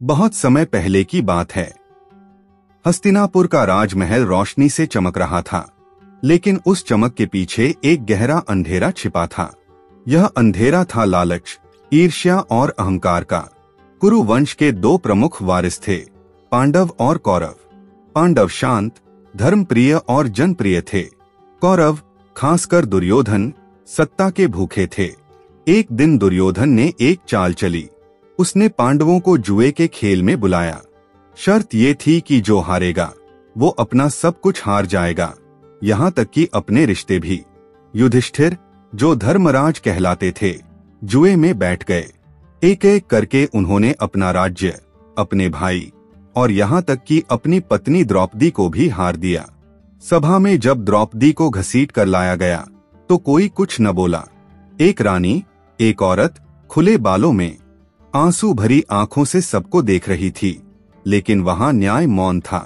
बहुत समय पहले की बात है। हस्तिनापुर का राजमहल रोशनी से चमक रहा था, लेकिन उस चमक के पीछे एक गहरा अंधेरा छिपा था। यह अंधेरा था लालच, ईर्ष्या और अहंकार का। कुरु वंश के दो प्रमुख वारिस थे, पांडव और कौरव। पांडव शांत, धर्मप्रिय और जनप्रिय थे। कौरव, खासकर दुर्योधन, सत्ता के भूखे थे। एक दिन दुर्योधन ने एक चाल चली। उसने पांडवों को जुए के खेल में बुलाया। शर्त ये थी कि जो हारेगा वो अपना सब कुछ हार जाएगा, यहाँ तक कि अपने रिश्ते भी। युधिष्ठिर, जो धर्मराज कहलाते थे, जुए में बैठ गए। एक एक करके उन्होंने अपना राज्य, अपने भाई और यहाँ तक कि अपनी पत्नी द्रौपदी को भी हार दिया। सभा में जब द्रौपदी को घसीट कर लाया गया तो कोई कुछ न बोला। एक रानी, एक औरत, खुले बालों में, आंसू भरी आंखों से सबको देख रही थी, लेकिन वहां न्याय मौन था।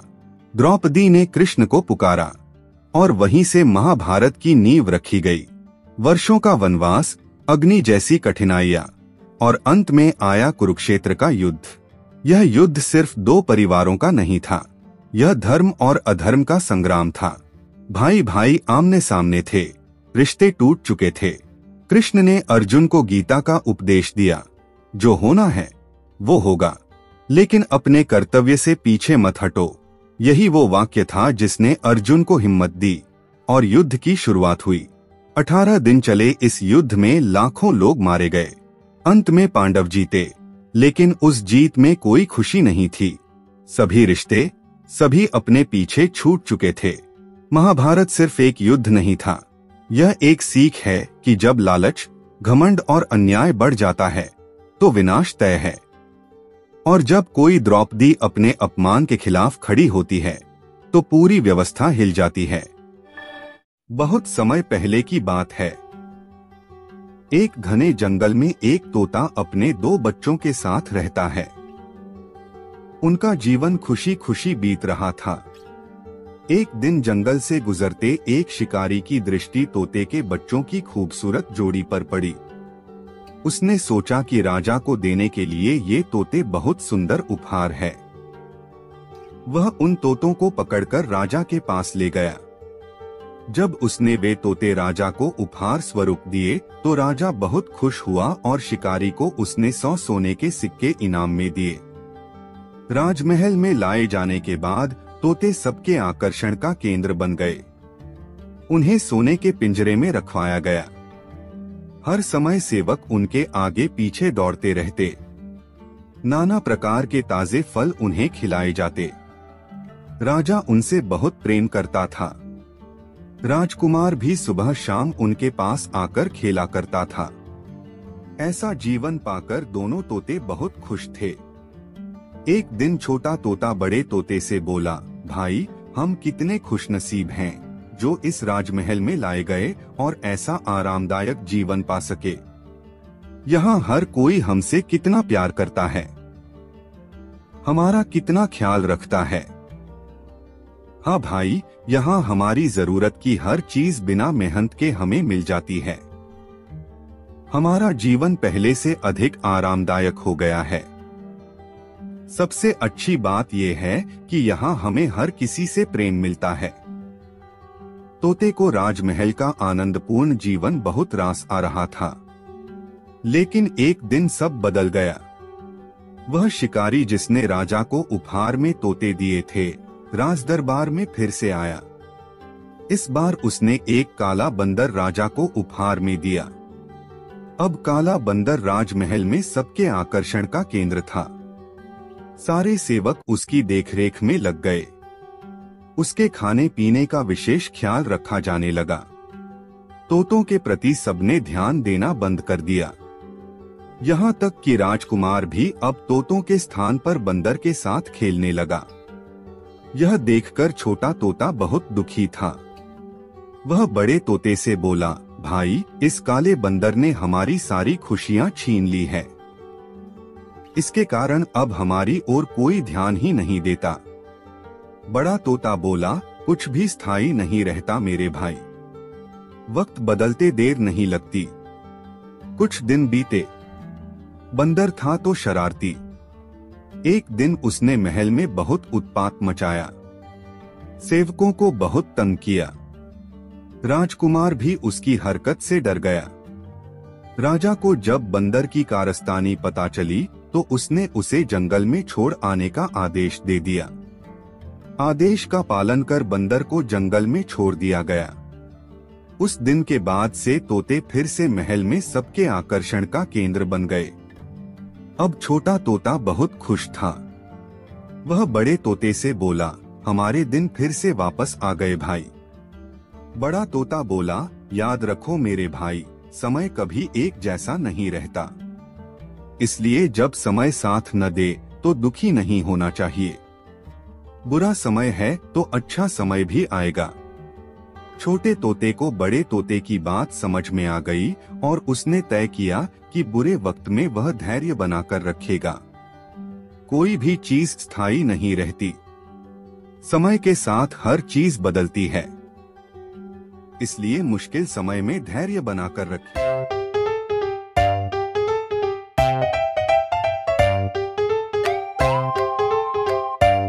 द्रौपदी ने कृष्ण को पुकारा और वहीं से महाभारत की नींव रखी गई। वर्षों का वनवास, अग्नि जैसी कठिनाइयां और अंत में आया कुरुक्षेत्र का युद्ध। यह युद्ध सिर्फ दो परिवारों का नहीं था, यह धर्म और अधर्म का संग्राम था। भाई भाई आमने सामने थे, रिश्ते टूट चुके थे। कृष्ण ने अर्जुन को गीता का उपदेश दिया, जो होना है वो होगा, लेकिन अपने कर्तव्य से पीछे मत हटो। यही वो वाक्य था जिसने अर्जुन को हिम्मत दी और युद्ध की शुरुआत हुई। 18 दिन चले इस युद्ध में लाखों लोग मारे गए। अंत में पांडव जीते, लेकिन उस जीत में कोई खुशी नहीं थी। सभी रिश्ते, सभी अपने पीछे छूट चुके थे। महाभारत सिर्फ एक युद्ध नहीं था, यह एक सीख है कि जब लालच, घमंड और अन्याय बढ़ जाता है तो विनाश तय है। और जब कोई द्रौपदी अपने अपमान के खिलाफ खड़ी होती है तो पूरी व्यवस्था हिल जाती है। बहुत समय पहले की बात है। एक घने जंगल में एक तोता अपने 2 बच्चों के साथ रहता है। उनका जीवन खुशी खुशी बीत रहा था। एक दिन जंगल से गुजरते एक शिकारी की दृष्टि तोते के बच्चों की खूबसूरत जोड़ी पर पड़ी। उसने सोचा कि राजा को देने के लिए ये तोते बहुत सुंदर उपहार है। वह उन तोतों को पकड़कर राजा के पास ले गया। जब उसने वे तोते राजा को उपहार स्वरूप दिए तो राजा बहुत खुश हुआ और शिकारी को उसने 100 सोने के सिक्के इनाम में दिए। राजमहल में लाए जाने के बाद तोते सबके आकर्षण का केंद्र बन गए। उन्हें सोने के पिंजरे में रखवाया गया। हर समय सेवक उनके आगे पीछे दौड़ते रहते। नाना प्रकार के ताजे फल उन्हें खिलाए जाते। राजा उनसे बहुत प्रेम करता था। राजकुमार भी सुबह शाम उनके पास आकर खेला करता था। ऐसा जीवन पाकर दोनों तोते बहुत खुश थे। एक दिन छोटा तोता बड़े तोते से बोला, भाई, हम कितने खुशनसीब हैं जो इस राजमहल में लाए गए और ऐसा आरामदायक जीवन पा सके। यहाँ हर कोई हमसे कितना प्यार करता है, हमारा कितना ख्याल रखता है। हाँ भाई, यहाँ हमारी जरूरत की हर चीज बिना मेहनत के हमें मिल जाती है। हमारा जीवन पहले से अधिक आरामदायक हो गया है। सबसे अच्छी बात यह है कि यहाँ हमें हर किसी से प्रेम मिलता है। तोते को राजमहल का आनंदपूर्ण जीवन बहुत रास आ रहा था, लेकिन एक दिन सब बदल गया। वह शिकारी जिसने राजा को उपहार में तोते दिए थे, राजदरबार में फिर से आया। इस बार उसने एक काला बंदर राजा को उपहार में दिया। अब काला बंदर राजमहल में सबके आकर्षण का केंद्र था। सारे सेवक उसकी देखरेख में लग गए। उसके खाने पीने का विशेष ख्याल रखा जाने लगा। तोतों के प्रति सबने ध्यान देना बंद कर दिया। यहाँ तक कि राजकुमार भी अब तोतों के स्थान पर बंदर के साथ खेलने लगा। यह देखकर छोटा तोता बहुत दुखी था। वह बड़े तोते से बोला, भाई, इस काले बंदर ने हमारी सारी खुशियां छीन ली है। इसके कारण अब हमारी ओर कोई ध्यान ही नहीं देता। बड़ा तोता बोला, कुछ भी स्थायी नहीं रहता मेरे भाई। वक्त बदलते देर नहीं लगती। कुछ दिन बीते। बंदर था तो शरारती, एक दिन उसने महल में बहुत उत्पात मचाया, सेवकों को बहुत तंग किया। राजकुमार भी उसकी हरकत से डर गया। राजा को जब बंदर की कारस्तानी पता चली तो उसने उसे जंगल में छोड़ आने का आदेश दे दिया। आदेश का पालन कर बंदर को जंगल में छोड़ दिया गया। उस दिन के बाद से तोते फिर से महल में सबके आकर्षण का केंद्र बन गए। अब छोटा तोता बहुत खुश था। वह बड़े तोते से बोला, हमारे दिन फिर से वापस आ गए भाई। बड़ा तोता बोला, याद रखो मेरे भाई, समय कभी एक जैसा नहीं रहता, इसलिए जब समय साथ न दे तो दुखी नहीं होना चाहिए। बुरा समय है तो अच्छा समय भी आएगा। छोटे तोते को बड़े तोते की बात समझ में आ गई और उसने तय किया कि बुरे वक्त में वह धैर्य बनाकर रखेगा। कोई भी चीज स्थायी नहीं रहती, समय के साथ हर चीज बदलती है, इसलिए मुश्किल समय में धैर्य बनाकर रखें।